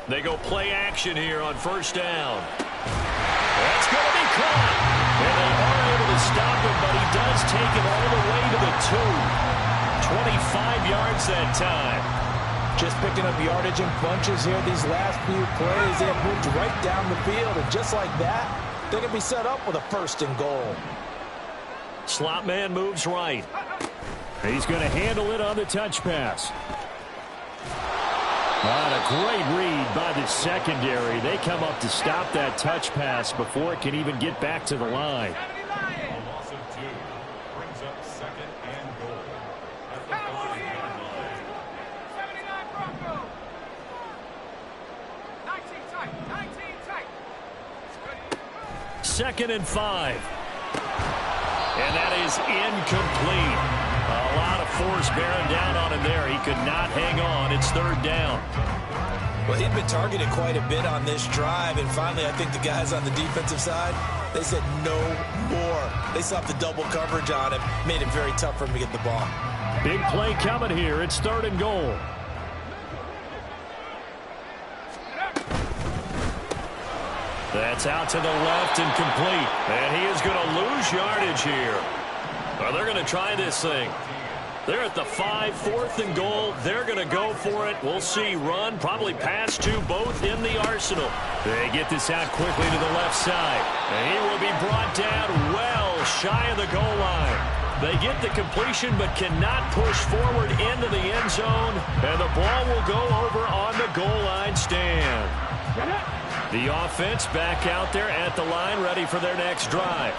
They go play action here on first down. That's going to be caught. And they are able to stop him, but he does take it all the way to the 2. 25 yards that time. Just picking up yardage in bunches here these last few plays. They have moved right down the field, and just like that, they can be set up with a 1st and goal. Slot man moves right. He's going to handle it on the touch pass. What a great read by the secondary. They come up to stop that touch pass before it can even get back to the line. Second and 5. And that is incomplete. A lot of force bearing down on him there. He could not hang on. It's 3rd down. Well, he'd been targeted quite a bit on this drive, and finally I think the guys on the defensive side, they said no more. They stopped the double coverage on him, made it very tough for him to get the ball. Big play coming here. It's 3rd and goal. That's out to the left and complete. And he is going to lose yardage here. Well, they're going to try this thing. They're at the 5, 4th and goal. They're going to go for it. We'll see. Run, probably pass to both in the arsenal. They get this out quickly to the left side. And he will be brought down well shy of the goal line. They get the completion but cannot push forward into the end zone. And the ball will go over on the goal line stand. The offense back out there at the line, ready for their next drive.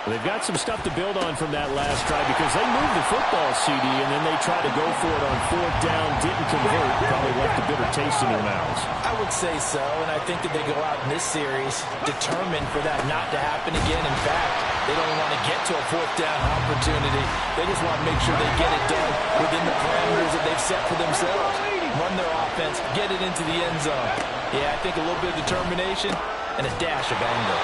They've got some stuff to build on from that last drive because they moved the football, CD, and then they tried to go for it on 4th down, didn't convert, probably left a bitter taste in their mouths. I would say so, and I think that they go out in this series determined for that not to happen again. In fact, they don't want to get to a 4th down opportunity. They just want to make sure they get it done within the parameters that they've set for themselves. Run their offense, get it into the end zone. Yeah, I think a little bit of determination and a dash of anger.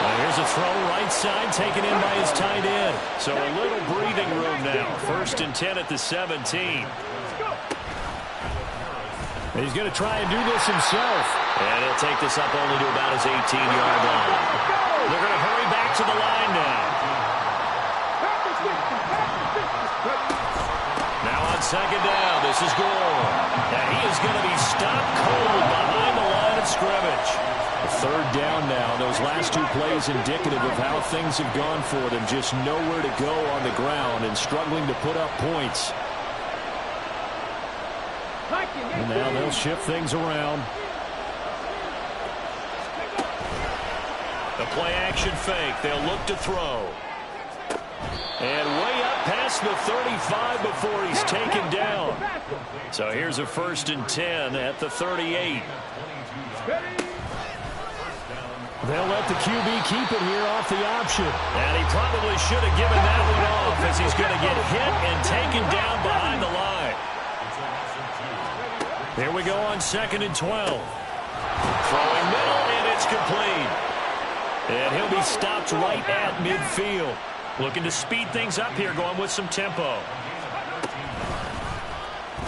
Here's a throw right side taken in by his tight end. So a little breathing room now. 1st and 10 at the 17. He's going to try and do this himself. And he'll take this up only to about his 18-yard line. They're going to hurry back to the line now. Now on 2nd down, this is Gore. And he is going to be stopped cold behind the line of scrimmage. 3rd down now. Those last 2 plays indicative of how things have gone for them. Just nowhere to go on the ground and struggling to put up points. And now they'll shift things around. The play action fake. They'll look to throw. And way up past the 35 before he's taken down. So here's a 1st and 10 at the 38. They'll let the QB keep it here off the option. And he probably should have given that one off as he's going to get hit and taken down behind the line. Here we go on 2nd and 12. Throwing middle, and it's complete. And he'll be stopped right at midfield. Looking to speed things up here, going with some tempo.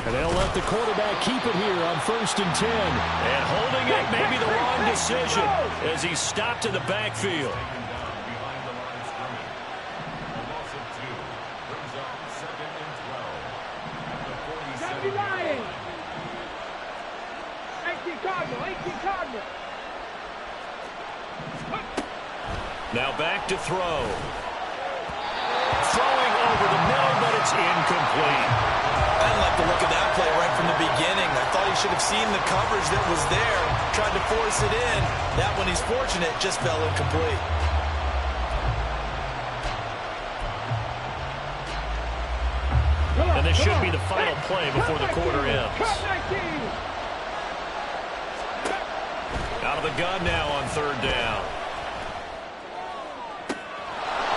And they'll let the quarterback keep it here on 1st and 10. And holding it may be the wrong decision as he's stopped in the backfield. Now back to throw. Throwing over the middle, but it's incomplete. I didn't like the look of that play right from the beginning. I thought he should have seen the coverage that was there, tried to force it in. That one, he's fortunate, just fell incomplete. And this should be the final play before the quarter ends. Out of the gun now on 3rd down.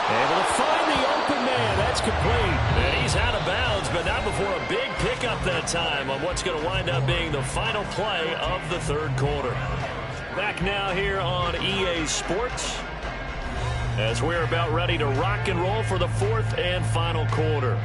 Able to find the open man. That's complete. And he's out of bounds, but not before a big pickup that time on what's going to wind up being the final play of the 3rd quarter. Back now here on EA Sports as we're about ready to rock and roll for the 4th and final quarter.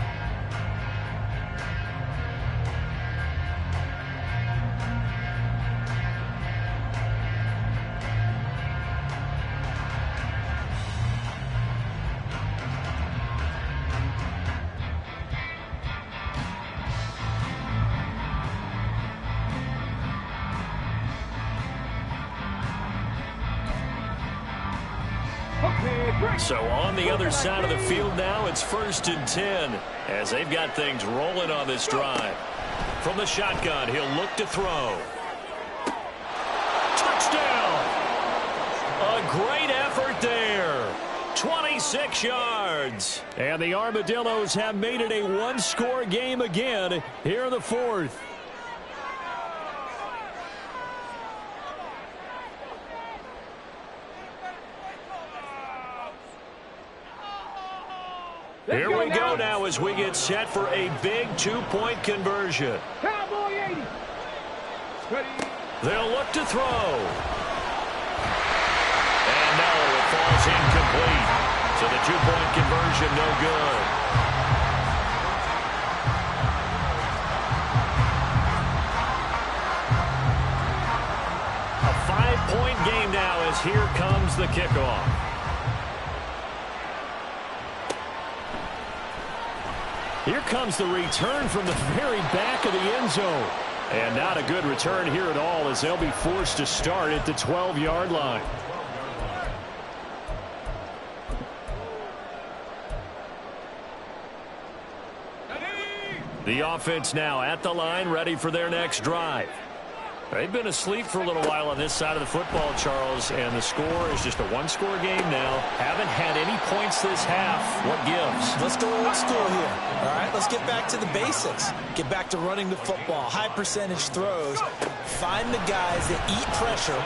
So on the other side of the field now, it's 1st and 10 as they've got things rolling on this drive. From the shotgun, he'll look to throw. Touchdown! A great effort there. 26 yards. And the Armadillos have made it a one-score game again here in the 4th. Here we go now as we get set for a big 2-point conversion. Cowboy 80. They'll look to throw. And no, it falls incomplete. So the 2-point conversion no good. A 5-point game now as here comes the kickoff. Here comes the return from the very back of the end zone. And not a good return here at all as they'll be forced to start at the 12-yard line. The offense now at the line, ready for their next drive. They've been asleep for a little while on this side of the football, Charles, and the score is just a one-score game now. Haven't had any points this half. What gives? Let's go old school here. All right, let's get back to the basics. Get back to running the football, high percentage throws. Find the guys that eat pressure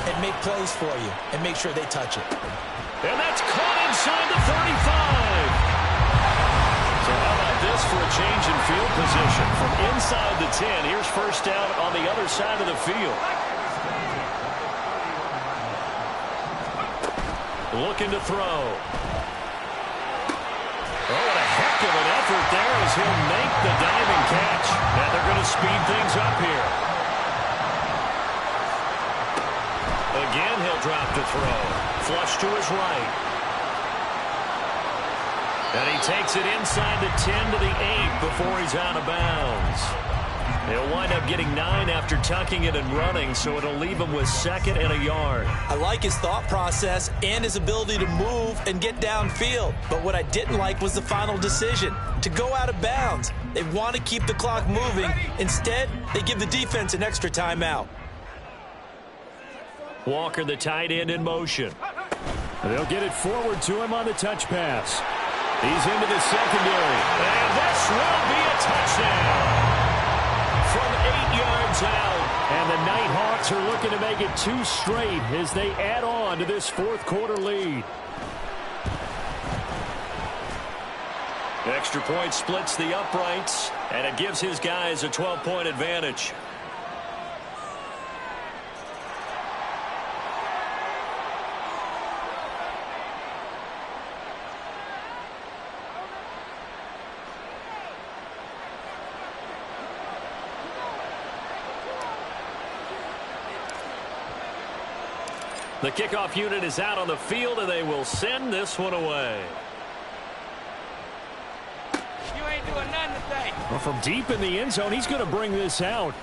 and make plays for you and make sure they touch it. And that's caught inside the 35. So how about this for a change in field position? From inside the 10, here's first down on the other side of the field. Looking to throw. Oh, what a heck of an effort there as he'll make the diving catch. And they're going to speed things up here. Again, he'll drop to throw. Flush to his right. And he takes it inside the 10 to the 8 before he's out of bounds. He'll wind up getting 9 after tucking it and running, so it'll leave him with 2nd and a yard. I like his thought process and his ability to move and get downfield. But what I didn't like was the final decision, to go out of bounds. They want to keep the clock moving. Instead, they give the defense an extra timeout. Walker, the tight end, in motion. They'll get it forward to him on the touch pass. He's into the secondary. And this will be a touchdown from 8 yards out. And the Nighthawks are looking to make it 2 straight as they add on to this 4th quarter lead. Extra point splits the uprights, and it gives his guys a 12-point advantage. The kickoff unit is out on the field, and they will send this one away. You ain't doing nothing today. Well, from deep in the end zone, he's going to bring this out.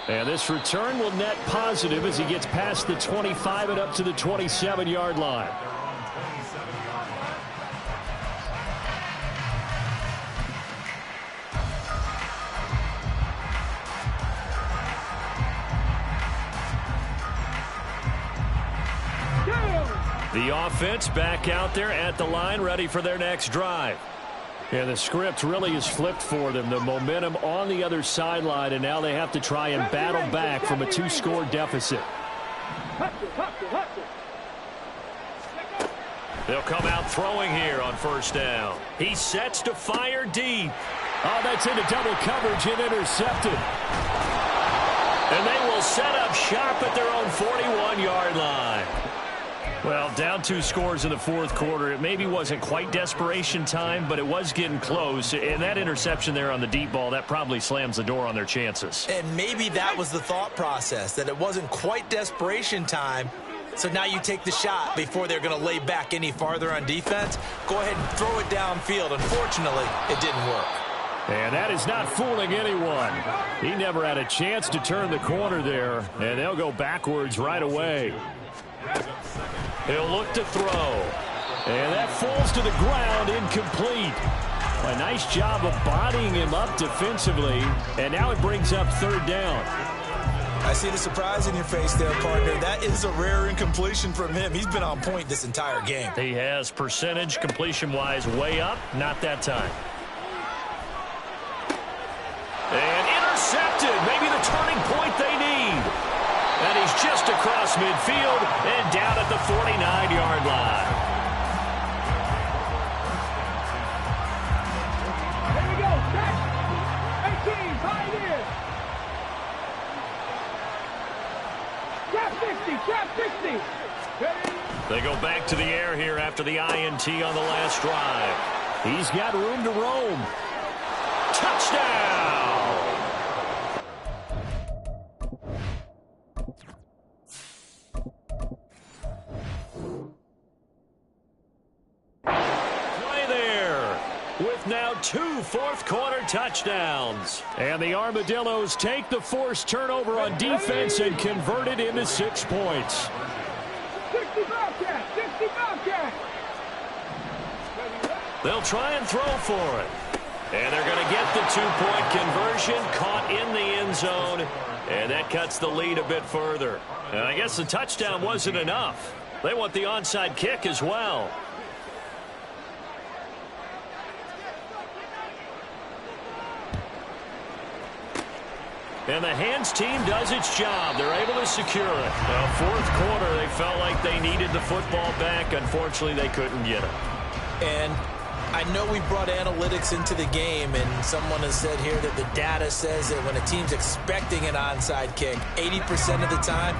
And this return will net positive as he gets past the 25 and up to the 27-yard line. The offense back out there at the line, ready for their next drive. And the script really is flipped for them. The momentum on the other sideline, and now they have to try and battle back from a 2-score deficit. They'll come out throwing here on first down. He sets to fire deep. Oh, that's into double coverage and intercepted. And they will set up shop at their own 41-yard line. Well, down 2 scores in the 4th quarter. It maybe wasn't quite desperation time, but it was getting close. And that interception there on the deep ball, that probably slams the door on their chances. And maybe that was the thought process, that it wasn't quite desperation time. So now you take the shot before they're going to lay back any farther on defense. Go ahead and throw it downfield. Unfortunately, it didn't work. And that is not fooling anyone. He never had a chance to turn the corner there, and they'll go backwards right away. He'll look to throw. And that falls to the ground, incomplete. A nice job of bodying him up defensively. And now it brings up third down. I see the surprise in your face there, partner. That is a rare incompletion from him. He's been on point this entire game. He has percentage completion-wise way up. Not that time. And intercepted. Maybe the turning point they need. And he's just across midfield and down at the 49-yard line. There we go. Catch. 18. Pioneers. Trap 60. Trap 60. They go back to the air here after the INT on the last drive. He's got room to roam. Touchdown! Play there with now 2 fourth-quarter touchdowns. And the Armadillos take the forced turnover on defense and convert it into 6 points. 60 Bobcat. 60 Bobcat. They'll try and throw for it. And they're going to get the 2-point conversion, caught in the end zone, and that cuts the lead a bit further. And I guess the touchdown wasn't enough. They want the onside kick as well. And the hands team does its job. They're able to secure it. Now, fourth quarter, they felt like they needed the football back. Unfortunately, they couldn't get it. And I know we brought analytics into the game, and someone has said here that the data says that when a team's expecting an onside kick, 80% of the time,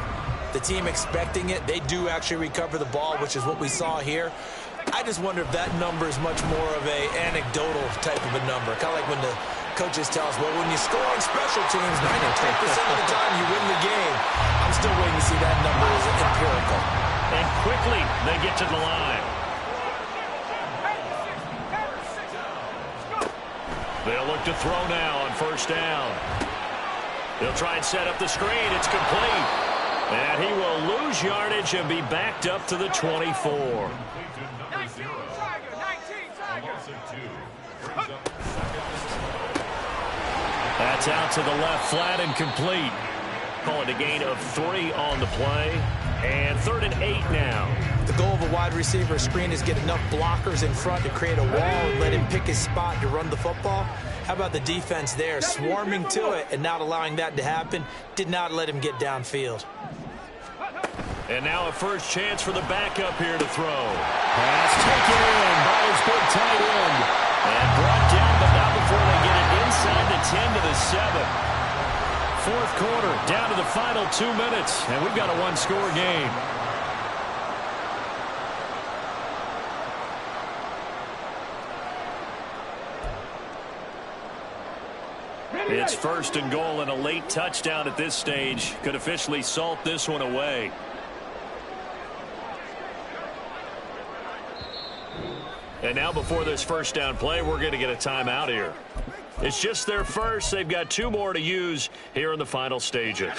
the team expecting it, they do actually recover the ball, which is what we saw here. I just wonder if that number is much more of a anecdotal type of a number. Kind of like when the coaches tell us, well, when you score on special teams, 93% of the time you win the game. I'm still waiting to see that number as empirical. And quickly, they get to the line. They'll look to throw now on first down. They'll try and set up the screen. It's complete. And he will lose yardage and be backed up to the 24. 19 Tiger. 19 Tiger. That's out to the left, flat and complete. Call it a gain of 3 on the play. And 3rd and 8 now. The goal of a wide receiver screen is get enough blockers in front to create a wall and let him pick his spot to run the football. How about the defense there, swarming to it and not allowing that to happen? Did not let him get downfield. And now a first chance for the backup here to throw. Pass taken in by his big tight end. And brought down, but not before they get it inside the 10 to the 7. Fourth quarter, down to the final 2 minutes, and we've got a one-score game. It's 1st and goal, and a late touchdown at this stage could officially salt this one away. And now before this first down play, we're going to get a timeout here. It's just their first. They've got 2 more to use here in the final stages. And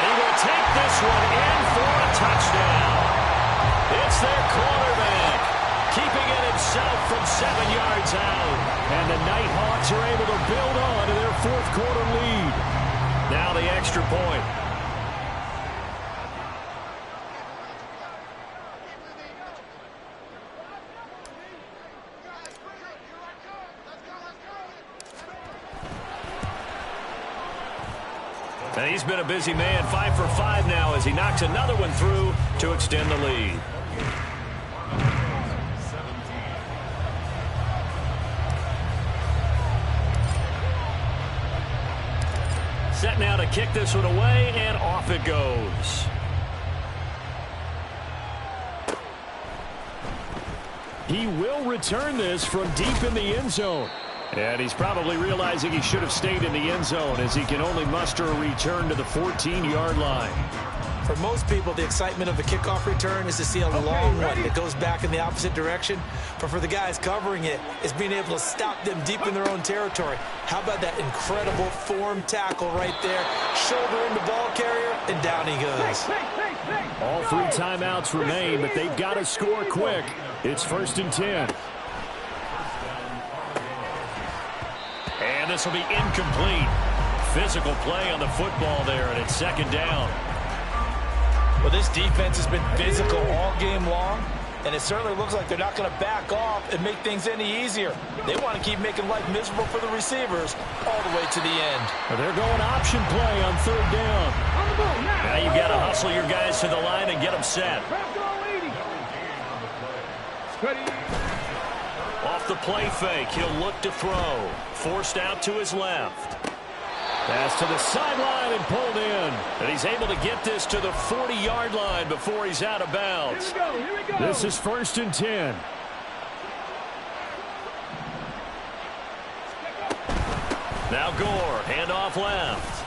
he will take this one in for a touchdown. It's their quarterback, keeping it himself from 7 yards out. And the Nighthawks are able to build on to their fourth quarter lead. Now the extra point. And he's been a busy man, 5 for 5 now as he knocks another one through to extend the lead. Set now to kick this one away, and off it goes. He will return this from deep in the end zone. And he's probably realizing he should have stayed in the end zone as he can only muster a return to the 14-yard line. For most people, the excitement of the kickoff return is to see a long one that goes back in the opposite direction. But for the guys covering it, is being able to stop them deep in their own territory. How about that incredible form tackle right there? Shoulder into ball carrier, and down he goes. All 3 timeouts remain, but they've got to score quick. It's 1st and 10. And this will be incomplete. Physical play on the football there, and it's 2nd down. Well, this defense has been physical all game long, and it certainly looks like they're not going to back off and make things any easier. They want to keep making life miserable for the receivers all the way to the end. Well, they're going option play on 3rd down. Now you've got to hustle your guys to the line and get them set. Off the play fake, he'll look to throw. Forced out to his left. Pass to the sideline and pulled in. And he's able to get this to the 40-yard line before he's out of bounds. Here we go. This is 1st and 10. Now Gore, handoff left.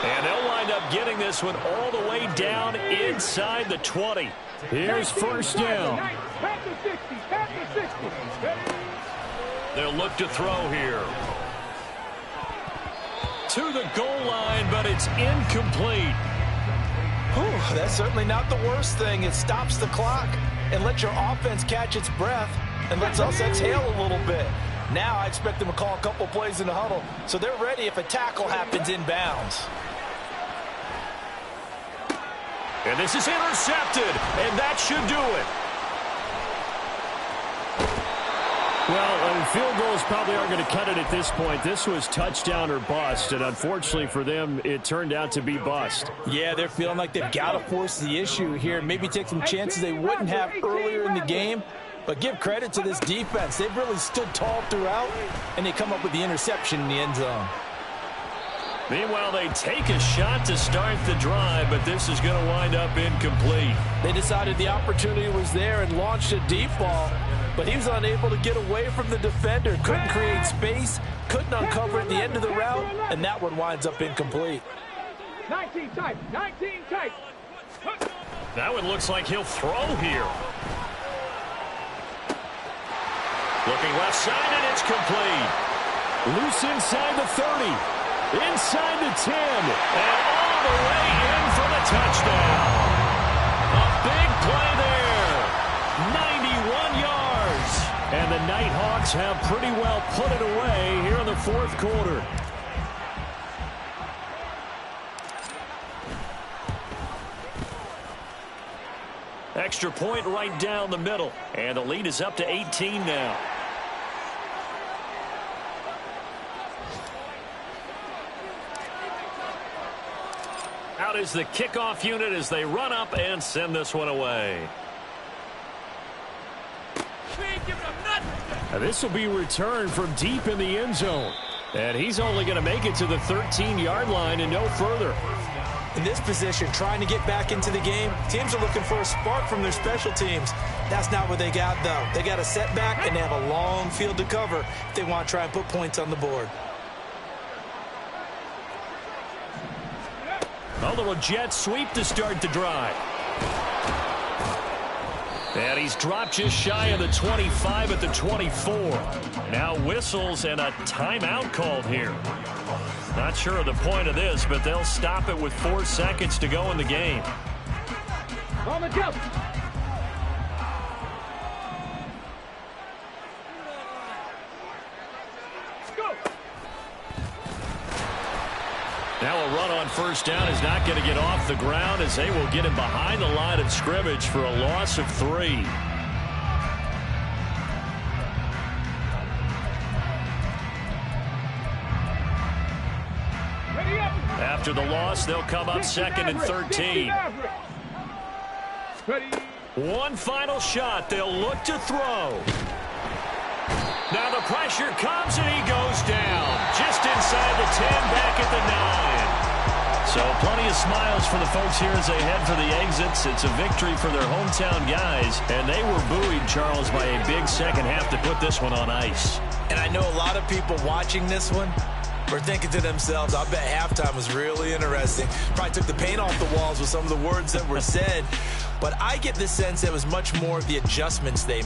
And they'll wind up getting this one all the way down inside the 20. Here's 1st down. Past the 60. Past the 60. They'll look to throw here. To the goal line, but it's incomplete. Whew, that's certainly not the worst thing. It stops the clock and lets your offense catch its breath and lets us exhale a little bit. Now I expect them to call a couple plays in the huddle, so they're ready if a tackle happens inbounds. And this is intercepted, and that should do it. Well, field goals probably aren't going to cut it at this point. This was touchdown or bust, and unfortunately for them, it turned out to be bust. Yeah, they're feeling like they've got to force the issue here, maybe take some chances they wouldn't have earlier in the game. But give credit to this defense. They've really stood tall throughout, and they come up with the interception in the end zone. Meanwhile, they take a shot to start the drive, but this is going to wind up incomplete. They decided the opportunity was there and launched a deep ball, but he was unable to get away from the defender. Couldn't create space, couldn't uncover at the end of the route, and that one winds up incomplete. 19 tight. 19 tight. Now it looks like he'll throw here. Looking left side, and it's complete. Loose inside the 30. Inside the 10. And all the way in for the touchdown. A big play there. 91 yards. And the Nighthawks have pretty well put it away here in the 4th quarter. Extra point right down the middle. And the lead is up to 18 now. Out is the kickoff unit as they run up and send this one away. Now this will be returned from deep in the end zone. And he's only going to make it to the 13-yard line and no further. In this position, trying to get back into the game, teams are looking for a spark from their special teams. That's not what they got, though. They got a setback, and they have a long field to cover if they want to try and put points on the board. A little jet sweep to start the drive. And he's dropped just shy of the 25 at the 24. Now whistles and a timeout called here. Not sure of the point of this, but they'll stop it with 4 seconds to go in the game. On the jump. Now a run on first down is not going to get off the ground as they will get him behind the line of scrimmage for a loss of 3. After the loss, they'll come up 2nd and 13. One final shot. They'll look to throw. Now the pressure comes and he goes down. Just inside the 10, back at the 9. So plenty of smiles for the folks here as they head for the exits. It's a victory for their hometown guys. And they were buoyed, Charles, by a big second half to put this one on ice. And I know a lot of people watching this one were thinking to themselves, I bet halftime was really interesting. Probably took the paint off the walls with some of the words that were said. But I get the sense it was much more of the adjustments they